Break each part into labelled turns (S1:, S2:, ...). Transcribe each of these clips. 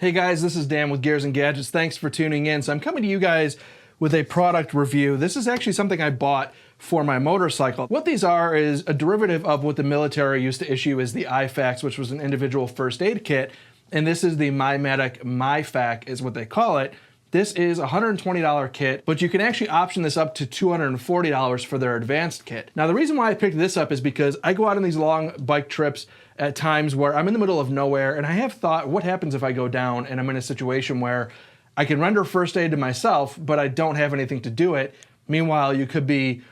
S1: Hey guys, this is Dan with Gears and Gadgets. Thanks for tuning in. So I'm coming to you guys with a product review. This is actually something I bought for my motorcycle. What these are is a derivative of what the military used to issue as the MyFAKs, which was an individual first aid kit. And this is the MyFAK is what they call it. This is a $120 kit, but you can actually option this up to $240 for their advanced kit. Now, the reason why I picked this up is because I go out on these long bike trips at times where I'm in the middle of nowhere, and I have thought, what happens if I go down and I'm in a situation where I can render first aid to myself, but I don't have anything to do it? Meanwhile, you could be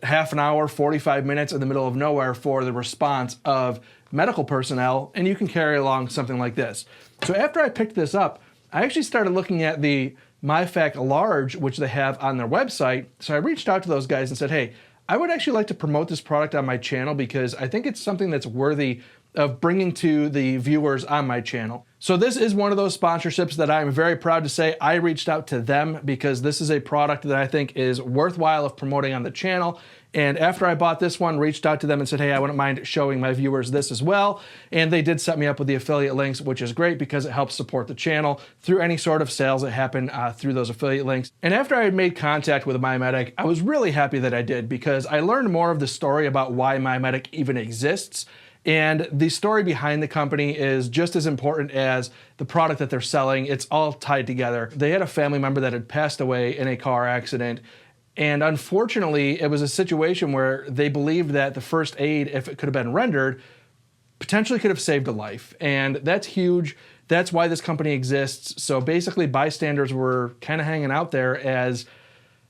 S1: half an hour, 45 minutes in the middle of nowhere for the response of medical personnel, and you can carry along something like this. So after I picked this up, I actually started looking at the MyFAK Large, which they have on their website. So I reached out to those guys and said, hey, I would actually like to promote this product on my channel because I think it's something that's worthy of bringing to the viewers on my channel. So this is one of those sponsorships that I'm very proud to say I reached out to them because this is a product that I think is worthwhile of promoting on the channel. And after I bought this one, reached out to them and said, hey, I wouldn't mind showing my viewers this as well. And they did set me up with the affiliate links, which is great because it helps support the channel through any sort of sales that happen through those affiliate links. And after I had made contact with MyMedic, I was really happy that I did because I learned more of the story about why MyMedic even exists. And the story behind the company is just as important as the product that they're selling. It's all tied together. They had a family member that had passed away in a car accident. And unfortunately, it was a situation where they believed that the first aid, if it could have been rendered, potentially could have saved a life. And that's huge. That's why this company exists. So basically, bystanders were kind of hanging out there as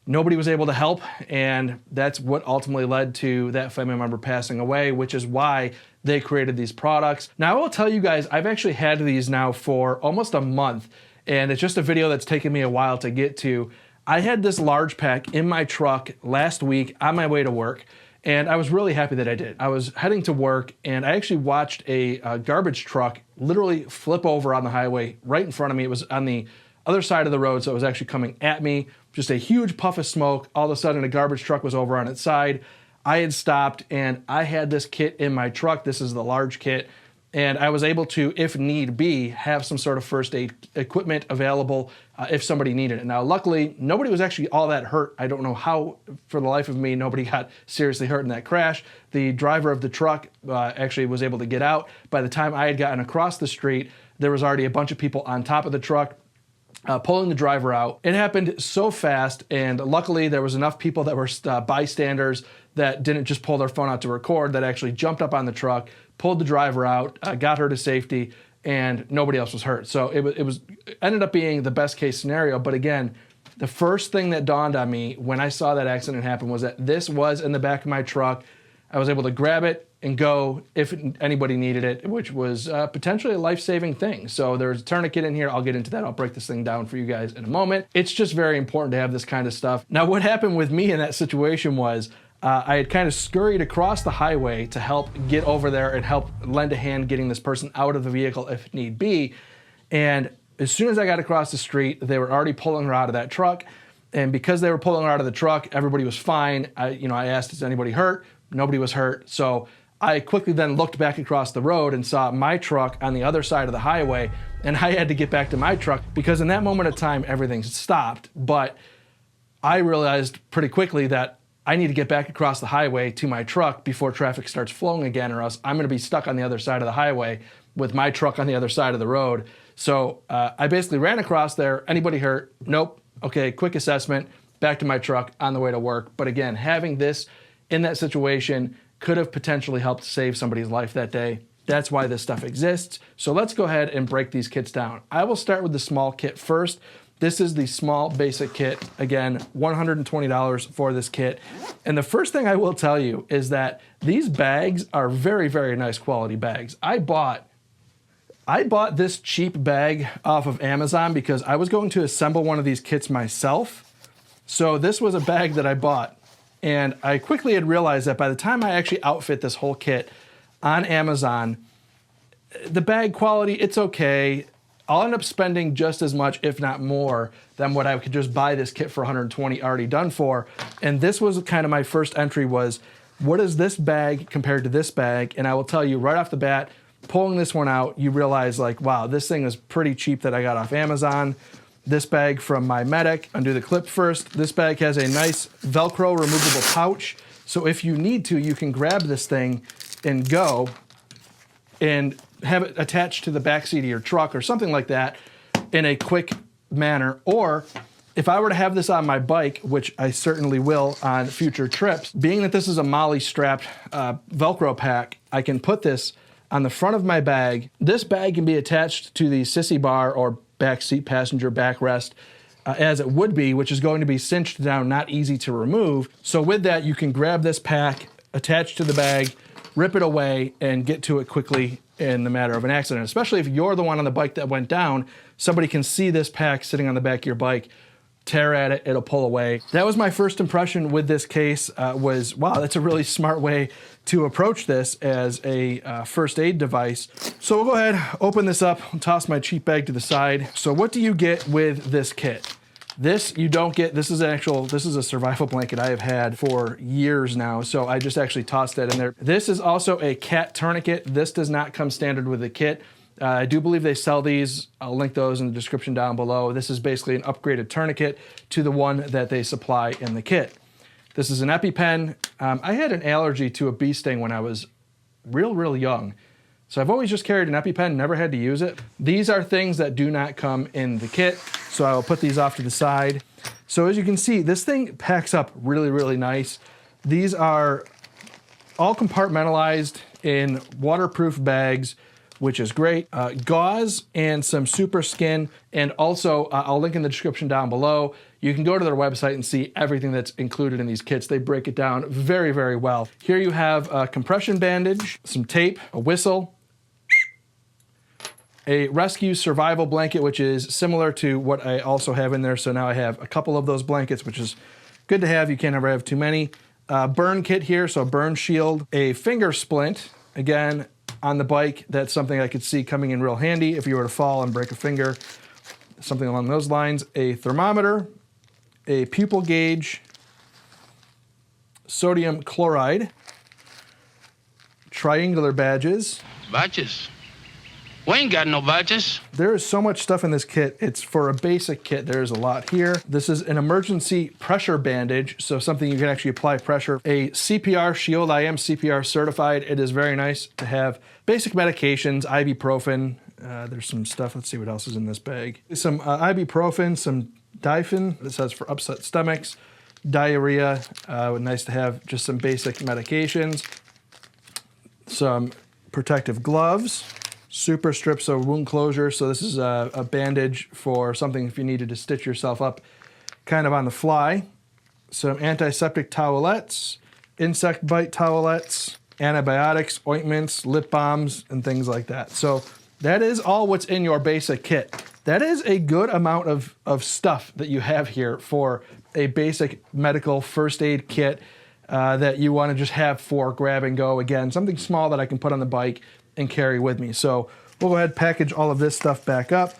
S1: nobody was able to help. And that's what ultimately led to that family member passing away, which is why they created these products. Now, I will tell you guys, I've actually had these now for almost a month. And it's just a video that's taken me a while to get to. I had this large pack in my truck last week on my way to work, and I was really happy that I did. I was heading to work, and I actually watched a garbage truck literally flip over on the highway right in front of me. It was on the other side of the road, so it was actually coming at me. Just a huge puff of smoke. All of a sudden, a garbage truck was over on its side. I had stopped, and I had this kit in my truck. This is the large kit. And I was able to, if need be, have some sort of first aid equipment available if somebody needed it. Now, luckily, nobody was actually all that hurt. I don't know how, for the life of me, nobody got seriously hurt in that crash. The driver of the truck actually was able to get out. By the time I had gotten across the street, there was already a bunch of people on top of the truck pulling the driver out. It happened so fast, and luckily there was enough people that were bystanders that didn't just pull their phone out to record, that actually jumped up on the truck, pulled the driver out, got her to safety, and nobody else was hurt. So it ended up being the best case scenario. But again, the first thing that dawned on me when I saw that accident happen was that this was in the back of my truck. I was able to grab it and go if anybody needed it, which was potentially a life-saving thing. So there's a tourniquet in here. I'll get into that. I'll break this thing down for you guys in a moment. It's just very important to have this kind of stuff. Now, what happened with me in that situation was I had kind of scurried across the highway to help get over there and help lend a hand getting this person out of the vehicle if need be. And as soon as I got across the street, they were already pulling her out of that truck. And because they were pulling her out of the truck, everybody was fine. I asked, is anybody hurt? Nobody was hurt. So I quickly then looked back across the road and saw my truck on the other side of the highway. And I had to get back to my truck because in that moment of time, everything stopped. But I realized pretty quickly that I need to get back across the highway to my truck before traffic starts flowing again, or else I'm going to be stuck on the other side of the highway with my truck on the other side of the road. So I basically ran across there. Anybody hurt? Nope. Okay, quick assessment, back to my truck on the way to work. But again, having this in that situation could have potentially helped save somebody's life that day. That's why this stuff exists. So let's go ahead and break these kits down. I will start with the small kit first. This is the small basic kit. Again, $120 for this kit. And the first thing I will tell you is that these bags are very, very nice quality bags. I bought this cheap bag off of Amazon because I was going to assemble one of these kits myself. So this was a bag that I bought. And I quickly had realized that by the time I actually outfit this whole kit on Amazon, the bag quality, it's okay. I'll end up spending just as much, if not more, than what I could just buy this kit for $120 already done for. And this was kind of my first entry was, what is this bag compared to this bag? And I will tell you right off the bat, pulling this one out, you realize like, wow, this thing is pretty cheap that I got off Amazon. This bag from MyFAK. Undo the clip first. This bag has a nice Velcro removable pouch. So if you need to, you can grab this thing and go and have it attached to the back seat of your truck or something like that in a quick manner. Or if I were to have this on my bike, which I certainly will on future trips, being that this is a MOLLE strapped Velcro pack, I can put this on the front of my bag. This bag can be attached to the sissy bar or back seat passenger backrest as it would be, which is going to be cinched down, not easy to remove. So with that, you can grab this pack, attach to the bag, rip it away, and get to it quickly in the matter of an accident. Especially if you're the one on the bike that went down, somebody can see this pack sitting on the back of your bike, tear at it, it'll pull away. That was my first impression with this case, was, wow, that's a really smart way to approach this as a first aid device. So we'll go ahead, open this up, toss my cheap bag to the side. So what do you get with this kit? This you don't get. This is a survival blanket I have had for years now, so I just actually tossed that in there. This is also a cat tourniquet. This does not come standard with the kit. I do believe they sell these. I'll link those in the description down below. This is basically an upgraded tourniquet to the one that they supply in the kit. This is an EpiPen. I had an allergy to a bee sting when I was real young. So I've always just carried an EpiPen, never had to use it. These are things that do not come in the kit, so I will put these off to the side. So as you can see, this thing packs up really nice. These are all compartmentalized in waterproof bags, which is great. Gauze and some super skin, and also I'll link in the description down below. You can go to their website and see everything that's included in these kits. They break it down very well. Here you have a compression bandage, some tape, a whistle, a rescue survival blanket, which is similar to what I also have in there. So now I have a couple of those blankets, which is good to have. You can't ever have too many. Burn kit here, so a burn shield, a finger splint. Again, on the bike, that's something I could see coming in real handy if you were to fall and break a finger, something along those lines. A thermometer, a pupil gauge, sodium chloride, triangular badges.
S2: Badges? We ain't got no badges.
S1: There is so much stuff in this kit. It's for a basic kit. There's a lot here. This is an emergency pressure bandage, so something you can actually apply pressure. A CPR shield. I am CPR certified. It is very nice to have basic medications, ibuprofen. There's some stuff. Let's see what else is in this bag. Some ibuprofen, some Difen. This says for upset stomachs, diarrhea. Nice to have just some basic medications. Some protective gloves. Super strips of wound closure. So this is a bandage for something if you needed to stitch yourself up kind of on the fly. Some antiseptic towelettes, insect bite towelettes, antibiotics, ointments, lip balms, and things like that. So that is all what's in your basic kit. That is a good amount of stuff that you have here for a basic medical first aid kit that you want to just have for grab and go. Again, something small that I can put on the bike and carry with me. So we'll go ahead and package all of this stuff back up.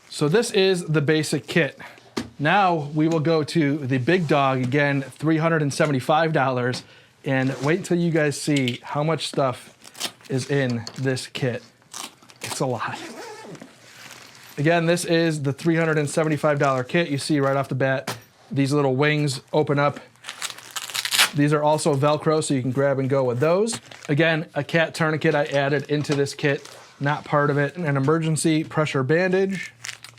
S1: So this is the basic kit. Now we will go to the big dog, again, $375, and wait until you guys see how much stuff is in this kit. It's a lot. Again, this is the $375 kit. You see right off the bat, these little wings open up. These are also Velcro, so you can grab and go with those. Again, a cat tourniquet I added into this kit, not part of it. An emergency pressure bandage.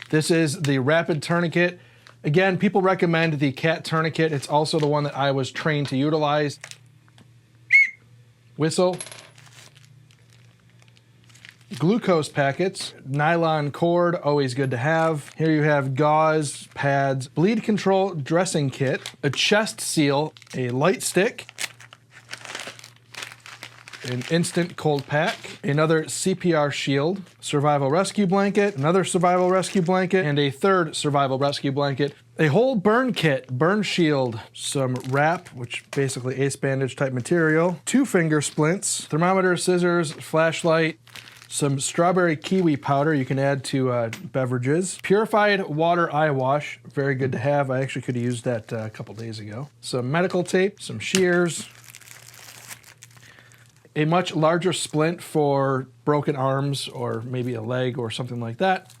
S1: This is the rapid tourniquet. Again, people recommend the cat tourniquet. It's also the one that I was trained to utilize. Whistle. Glucose packets. Nylon cord, always good to have. Here you have gauze, pads, bleed control dressing kit, a chest seal, a light stick, an instant cold pack, another CPR shield, survival rescue blanket, another survival rescue blanket, and a third survival rescue blanket, a whole burn kit, burn shield, some wrap, which basically ace bandage type material, 2 finger splints, thermometer, scissors, flashlight, some strawberry kiwi powder you can add to beverages, purified water eye wash, very good to have. I actually could have used that a couple days ago. Some medical tape, some shears, a much larger splint for broken arms or maybe a leg or something like that,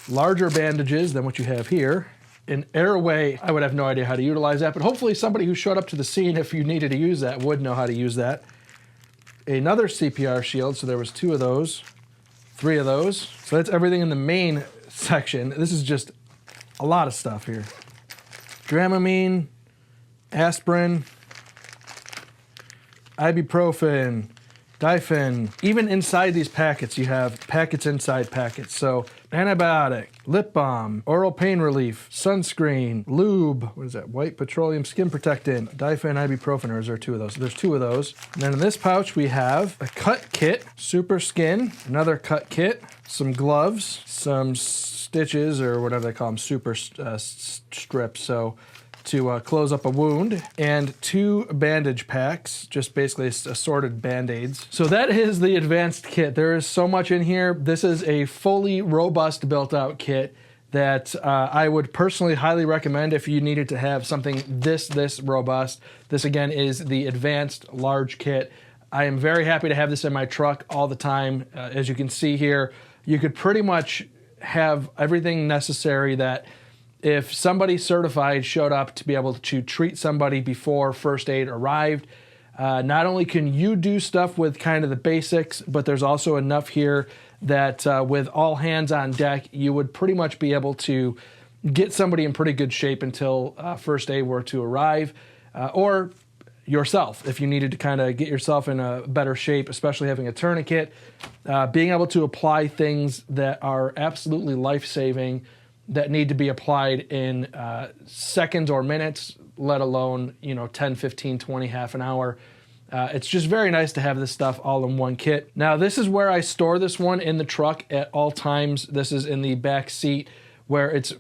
S1: larger bandages than what you have here, an airway. I would have no idea how to utilize that, but hopefully somebody who showed up to the scene if you needed to use that would know how to use that. Another CPR shield, so there was 2 of those, 3 of those. So that's everything in the main section. This is just a lot of stuff here. Dramamine, aspirin, ibuprofen, Difen. Even inside these packets, you have packets inside packets. So antibiotic, lip balm, oral pain relief, sunscreen, lube, what is that? White petroleum skin protectant, Difen, ibuprofen, or is there 2 of those? There's 2 of those. And then in this pouch, we have a cut kit, super skin, another cut kit, some gloves, some stitches, or whatever they call them, super strips. So to close up a wound, and 2 bandage packs, just basically assorted band-aids. So that is the advanced kit. There is so much in here. This is a fully robust built-out kit that I would personally highly recommend if you needed to have something this robust. This again is the advanced large kit. I am very happy to have this in my truck all the time. As you can see here, you could pretty much have everything necessary that if somebody certified showed up to be able to treat somebody before first aid arrived, not only can you do stuff with kind of the basics, but there's also enough here that with all hands on deck, you would pretty much be able to get somebody in pretty good shape until first aid were to arrive, or yourself, if you needed to kind of get yourself in a better shape, especially having a tourniquet, being able to apply things that are absolutely life-saving, that need to be applied in seconds or minutes, let alone 10, 15, 20, half an hour. It's just very nice to have this stuff all in one kit. Now this is where I store this one in the truck at all times. This is in the back seat where it's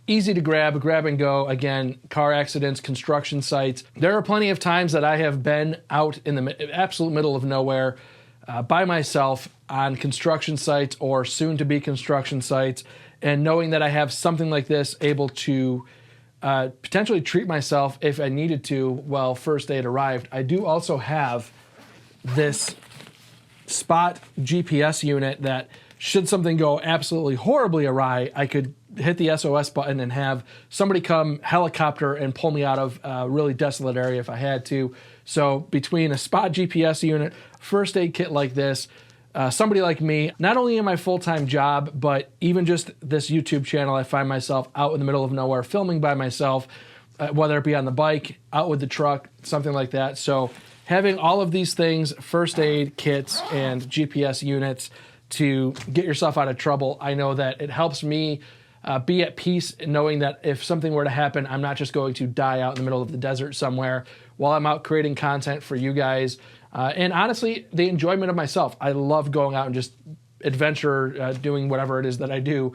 S1: easy to grab and go. Again, car accidents, construction sites. There are plenty of times that I have been out in the absolute middle of nowhere by myself on construction sites or soon to be construction sites, and knowing that I have something like this able to potentially treat myself if I needed to while first aid arrived. I do also have this spot GPS unit that should something go absolutely horribly awry, I could hit the SOS button and have somebody come helicopter and pull me out of a really desolate area if I had to. So between a spot GPS unit, first aid kit like this, somebody like me, not only in my full-time job, but even just this YouTube channel, I find myself out in the middle of nowhere filming by myself, whether it be on the bike, out with the truck, something like that. So having all of these things, first aid kits and GPS units to get yourself out of trouble, I know that it helps me be at peace knowing that if something were to happen, I'm not just going to die out in the middle of the desert somewhere while I'm out creating content for you guys. And honestly, the enjoyment of myself. I love going out and just adventure, doing whatever it is that I do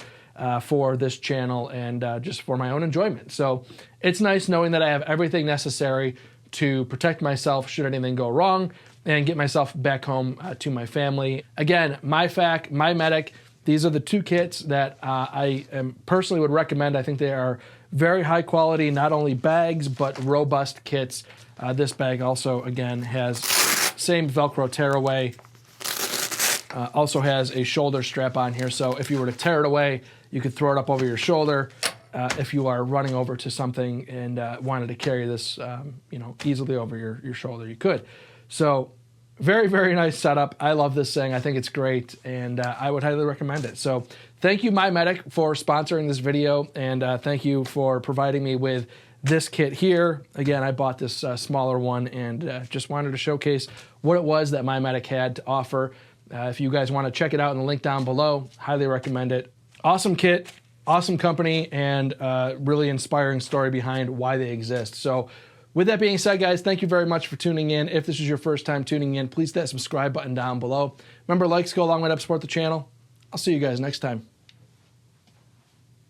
S1: for this channel and just for my own enjoyment. So it's nice knowing that I have everything necessary to protect myself should anything go wrong and get myself back home to my family. Again, MyFAK, MyMedic, these are the 2 kits that I personally would recommend. I think they are very high quality, not only bags, but robust kits. This bag also, again, has same Velcro tearaway. Also has a shoulder strap on here, so if you were to tear it away, you could throw it up over your shoulder. If you are running over to something and wanted to carry this, easily over your shoulder, you could. So very, very nice setup. I love this thing. I think it's great, and I would highly recommend it. So thank you, MyMedic, for sponsoring this video, and thank you for providing me with this kit here. Again, I bought this smaller one and just wanted to showcase what it was that MyMedic had to offer. If you guys want to check it out in the link down below, highly recommend it. Awesome kit, awesome company, and really inspiring story behind why they exist. So With that being said, guys, thank you very much for tuning in. If this is your first time tuning in, please hit that subscribe button down below. Remember, likes go a long way to help support the channel. I'll see you guys next time.